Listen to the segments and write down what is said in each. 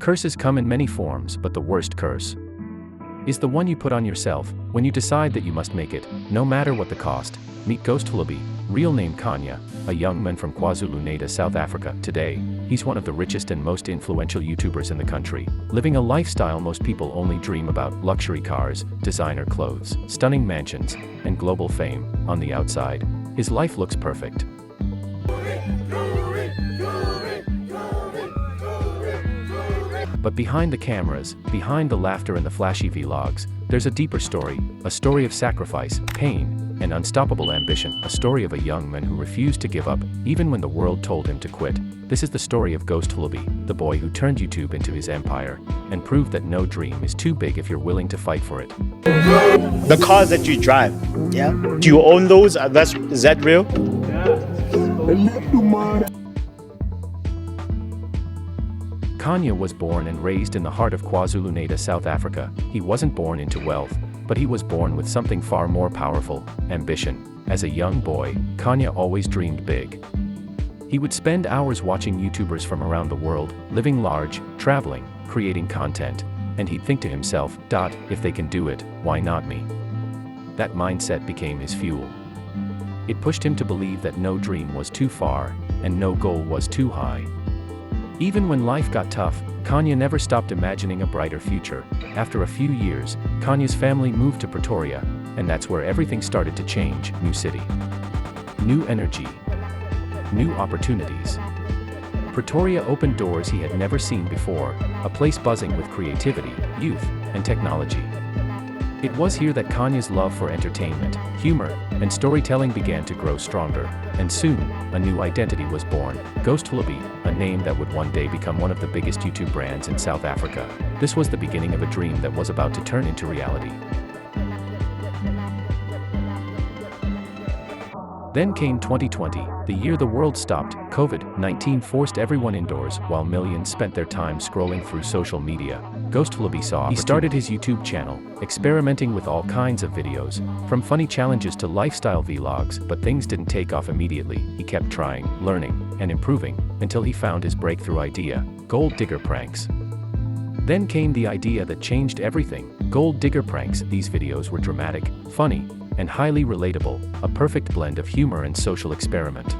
Curses come in many forms, but the worst curse is the one you put on yourself when you decide that you must make it, no matter what the cost. Meet Ghost Hlubi, real name Khanya, a young man from KwaZulu-Natal, South Africa. Today, he's one of the richest and most influential YouTubers in the country, living a lifestyle most people only dream about: luxury cars, designer clothes, stunning mansions, and global fame. On the outside, his life looks perfect. But behind the cameras, behind the laughter and the flashy vlogs, there's a deeper story, a story of sacrifice, pain, and unstoppable ambition, a story of a young man who refused to give up, even when the world told him to quit. This is the story of Ghost Hlubi, the boy who turned YouTube into his empire, and proved that no dream is too big if you're willing to fight for it. The cars that you drive, yeah, do you own those? Is that real? Khanya was born and raised in the heart of KwaZulu-Natal, South Africa. He wasn't born into wealth, but he was born with something far more powerful: ambition. As a young boy, Khanya always dreamed big. He would spend hours watching YouTubers from around the world, living large, traveling, creating content, and he'd think to himself, if they can do it, why not me? That mindset became his fuel. It pushed him to believe that no dream was too far, and no goal was too high. Even when life got tough, Khanya never stopped imagining a brighter future. After a few years, Khanya's family moved to Pretoria, and that's where everything started to change. New city, new energy, new opportunities. Pretoria opened doors he had never seen before, a place buzzing with creativity, youth, and technology. It was here that Khanya's love for entertainment, humor, and storytelling began to grow stronger, and soon, a new identity was born: Ghost Hlubi, a name that would one day become one of the biggest YouTube brands in South Africa. This was the beginning of a dream that was about to turn into reality. Then came 2020, the year the world stopped. COVID-19 forced everyone indoors, while millions spent their time scrolling through social media. Ghost Hlubi saw opportunity. He started his YouTube channel, experimenting with all kinds of videos, from funny challenges to lifestyle vlogs, but things didn't take off immediately. He kept trying, learning, and improving, until he found his breakthrough idea: gold digger pranks. Then came the idea that changed everything: gold digger pranks. These videos were dramatic, funny, and highly relatable, a perfect blend of humor and social experiment.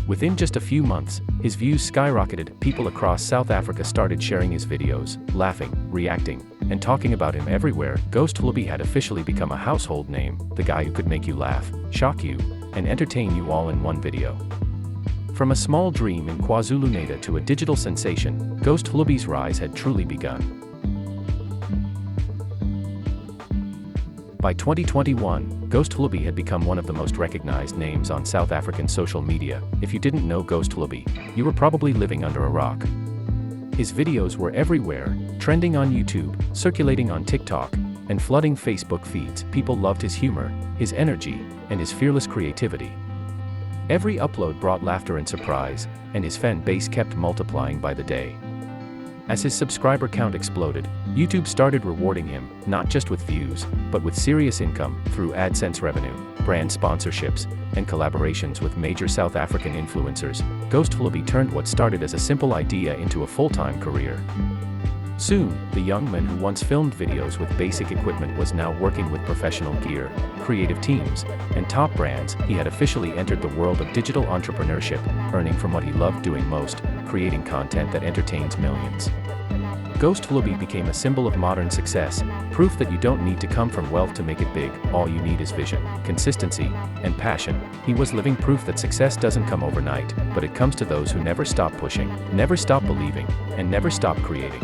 Within just a few months, his views skyrocketed. People across South Africa started sharing his videos, laughing, reacting, and talking about him everywhere. Ghost Hlubi had officially become a household name, the guy who could make you laugh, shock you, and entertain you all in one video. From a small dream in KwaZulu-Natal to a digital sensation, Ghost Hlubi's rise had truly begun. By 2021, Ghost Hlubi had become one of the most recognized names on South African social media. If you didn't know Ghost Hlubi, you were probably living under a rock. His videos were everywhere, trending on YouTube, circulating on TikTok, and flooding Facebook feeds. People loved his humor, his energy, and his fearless creativity. Every upload brought laughter and surprise, and his fan base kept multiplying by the day. As his subscriber count exploded, YouTube started rewarding him, not just with views, but with serious income, through AdSense revenue, brand sponsorships, and collaborations with major South African influencers. Ghost Hlubi turned what started as a simple idea into a full-time career. Soon, the young man who once filmed videos with basic equipment was now working with professional gear, creative teams, and top brands. He had officially entered the world of digital entrepreneurship, earning from what he loved doing most: creating content that entertains millions. Ghost Hlubi became a symbol of modern success, proof that you don't need to come from wealth to make it big. All you need is vision, consistency, and passion. He was living proof that success doesn't come overnight, but it comes to those who never stop pushing, never stop believing, and never stop creating.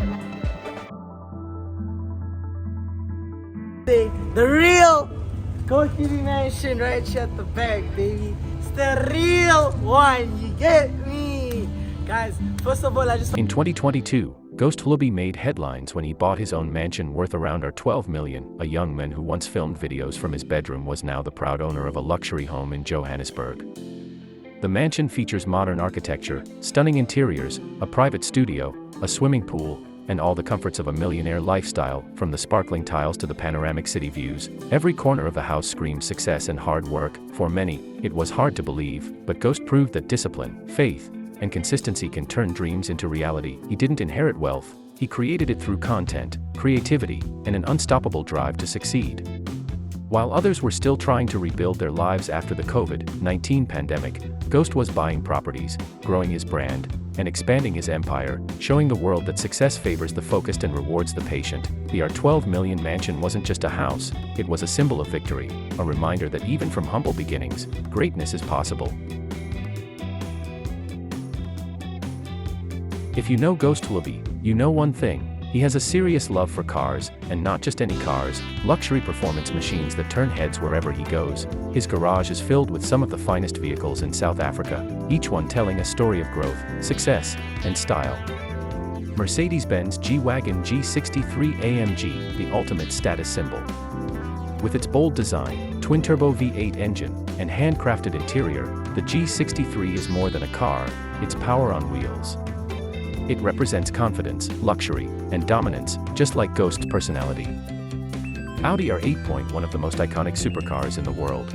The real Ghost Hlubi Mansion right here at the back, baby. It's the real one, you get me? Guys, first of all, In 2022, Ghost Hlubi made headlines when he bought his own mansion worth around R12 million. A young man who once filmed videos from his bedroom was now the proud owner of a luxury home in Johannesburg. The mansion features modern architecture, stunning interiors, a private studio, a swimming pool, and all the comforts of a millionaire lifestyle. From the sparkling tiles to the panoramic city views, every corner of the house screams success and hard work. For many, it was hard to believe, but Ghost proved that discipline, faith, and consistency can turn dreams into reality. He didn't inherit wealth, He created it through content, creativity, and an unstoppable drive to succeed. While others were still trying to rebuild their lives after the COVID-19 pandemic, Ghost was buying properties, growing his brand, and expanding his empire, showing the world that success favors the focused and rewards the patient. The R10 Million Mansion wasn't just a house, it was a symbol of victory, a reminder that even from humble beginnings, greatness is possible. If you know Ghost Hlubi, you know one thing. He has a serious love for cars, and not just any cars, luxury performance machines that turn heads wherever he goes. His garage is filled with some of the finest vehicles in South Africa, each one telling a story of growth, success, and style. Mercedes-Benz G-Wagon G63 AMG, the ultimate status symbol. With its bold design, twin-turbo V8 engine, and handcrafted interior, the G63 is more than a car, it's power on wheels. It represents confidence, luxury, and dominance, just like Ghost's personality. Audi R8, one of the most iconic supercars in the world.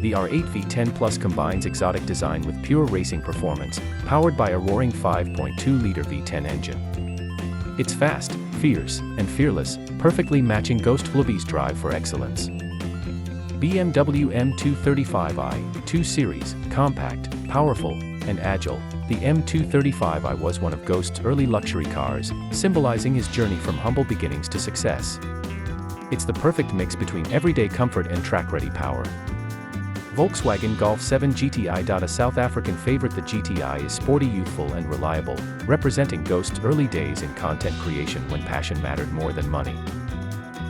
The R8 V10 Plus combines exotic design with pure racing performance, powered by a roaring 5.2-liter V10 engine. It's fast, fierce, and fearless, perfectly matching Ghost Hlubi's drive for excellence. BMW M235i, 2 Series, compact, powerful, and agile. The M235i was one of Ghost's early luxury cars, symbolizing his journey from humble beginnings to success. It's the perfect mix between everyday comfort and track-ready power. Volkswagen Golf 7 GTI. A South African favorite, the GTI is sporty, youthful, and reliable, representing Ghost's early days in content creation when passion mattered more than money.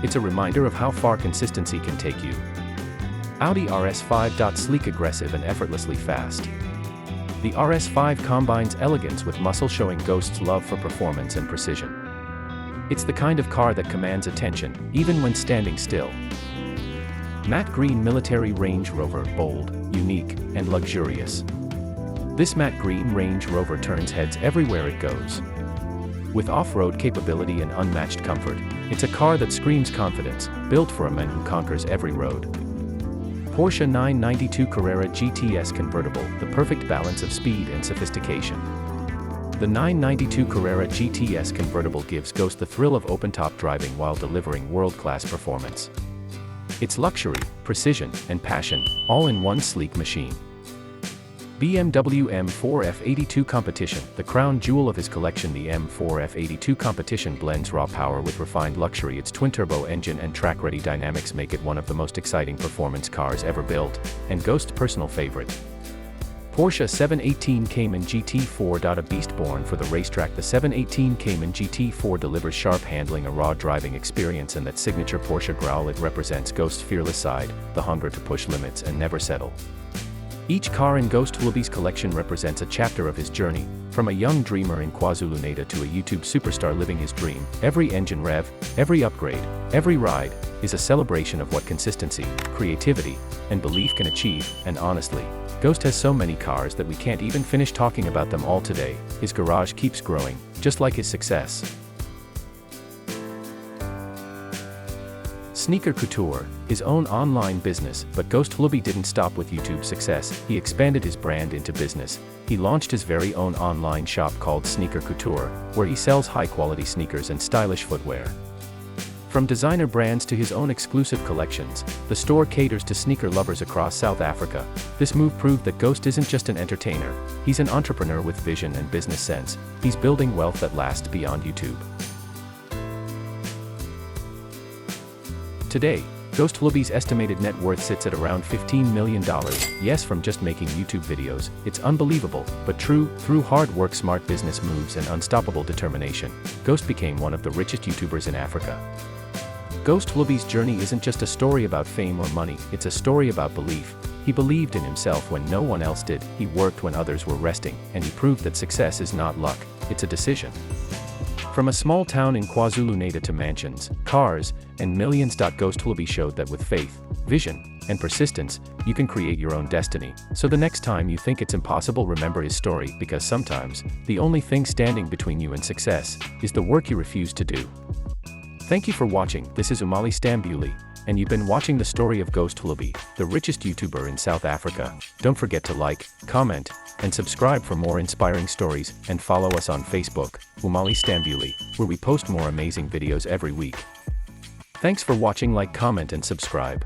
It's a reminder of how far consistency can take you. Audi RS5. Sleek, aggressive, and effortlessly fast. The RS5 combines elegance with muscle, showing Ghost's love for performance and precision. It's the kind of car that commands attention, even when standing still. Matte green military Range Rover, bold, unique, and luxurious. This matte green Range Rover turns heads everywhere it goes. With off-road capability and unmatched comfort, it's a car that screams confidence, built for a man who conquers every road. Porsche 992 Carrera GTS convertible, the perfect balance of speed and sophistication. The 992 Carrera GTS convertible gives Ghost the thrill of open-top driving while delivering world-class performance. It's luxury, precision, and passion, all in one sleek machine. BMW M4 F82 Competition, the crown jewel of his collection. The M4 F82 Competition blends raw power with refined luxury. Its twin-turbo engine and track-ready dynamics make it one of the most exciting performance cars ever built, and Ghost's personal favorite. Porsche 718 Cayman GT4. A beast born for the racetrack, the 718 Cayman GT4 delivers sharp handling, a raw driving experience, and that signature Porsche growl. It represents Ghost's fearless side, the hunger to push limits and never settle. Each car in Ghost Hlubi's collection represents a chapter of his journey, from a young dreamer in KwaZulu-Natal to a YouTube superstar living his dream. Every engine rev, every upgrade, every ride, is a celebration of what consistency, creativity, and belief can achieve, and honestly, Ghost has so many cars that we can't even finish talking about them all today. His garage keeps growing, just like his success. Sneaker Couture, his own online business, but Ghost Hlubi didn't stop with YouTube success. He expanded his brand into business. He launched his very own online shop called Sneaker Couture, where he sells high-quality sneakers and stylish footwear. From designer brands to his own exclusive collections, the store caters to sneaker lovers across South Africa. This move proved that Ghost isn't just an entertainer, he's an entrepreneur with vision and business sense. He's building wealth that lasts beyond YouTube. Today, Ghost Hlubi's estimated net worth sits at around $15 million. Yes, from just making YouTube videos. It's unbelievable, but true. Through hard work, smart business moves, and unstoppable determination, Ghost became one of the richest YouTubers in Africa. Ghost Hlubi's journey isn't just a story about fame or money, it's a story about belief. He believed in himself when no one else did, he worked when others were resting, and he proved that success is not luck, it's a decision. From a small town in KwaZulu-Natal to mansions, cars, and millions. Ghost Hlubi showed that with faith, vision, and persistence, you can create your own destiny. So the next time you think it's impossible, remember his story, because sometimes, the only thing standing between you and success is the work you refuse to do. Thank you for watching. This is Umali Stambuli, and you've been watching the story of Ghost Hlubi, the richest YouTuber in South Africa. Don't forget to like, comment, and subscribe for more inspiring stories, and follow us on Facebook, Umali Stambuli, where we post more amazing videos every week. Thanks for watching. Like, comment and subscribe.